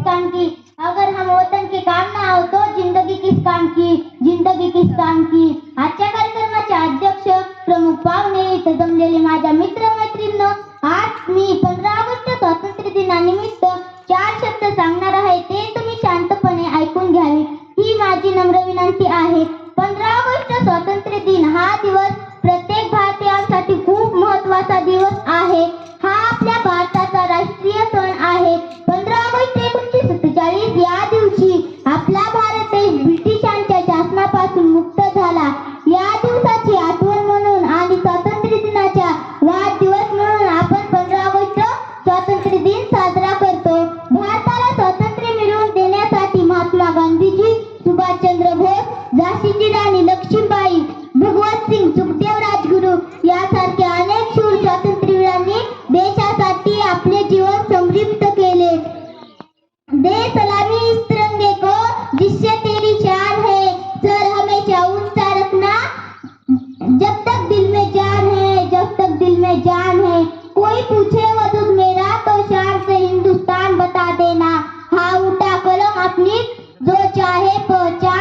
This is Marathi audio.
काम की। अगर हम वतन के काम ना हो तो जिंदगी किस काम की, जिंदगी किस काम की। आजच्या कार्यक्रमाचे अध्यक्ष, प्रमुख पाहुणे, इथे जमलेले माझ्या मित्र मैत्रिणींनो, आज मी 15 ऑगस्ट स्वातंत्र्य दिनानिमित्त 4 शब्द सांगणार आहे, ते तुम्ही शांतपणे ऐकून घ्यावे ही माझी नम्र विनंती आहे। 15 ऑगस्ट स्वातंत्र्य दिन हा दिवस प्रत्येक भारतीयांसाठी खूप महत्त्वाचा दिवस आहे। हा आपल्या भारताचा राष्ट्रीय सण आहे। 15 ऑगस्ट 1947 या दिवशी आपला भारत देश ब्रिटिशांच्या शासनापासून मुक्त झाला। या दिवसाची आठवण म्हणून आणि स्वातंत्र्य दिनाच्या वाढदिवस म्हणून आपण 15 ऑगस्ट स्वातंत्र्य दिन साजरा करतो। भारताला स्वातंत्र्य मिळवून देण्यासाठी महात्मा गांधीजी, सुभाषचंद्र बोस, झाशीची राणी लक्ष्मीबाई, भगवतसिंग, सुखदेव राजगुरू यासारख्या अनेक शूर स्वातंत्र्यवीरांनी देशासाठी आपले जीवन समर्पित केले। दे सलामी इस तिरंगे को जिससे तेरी शान है, सर हमेशा ऊंचा रखना जब तक दिल में जान है, जब तक दिल में जान है। कोई पूछे वजूद मेरा तो शान से हिंदुस्तान बता देना। हाँ उठा कलम अपनी जो चाहे पहचान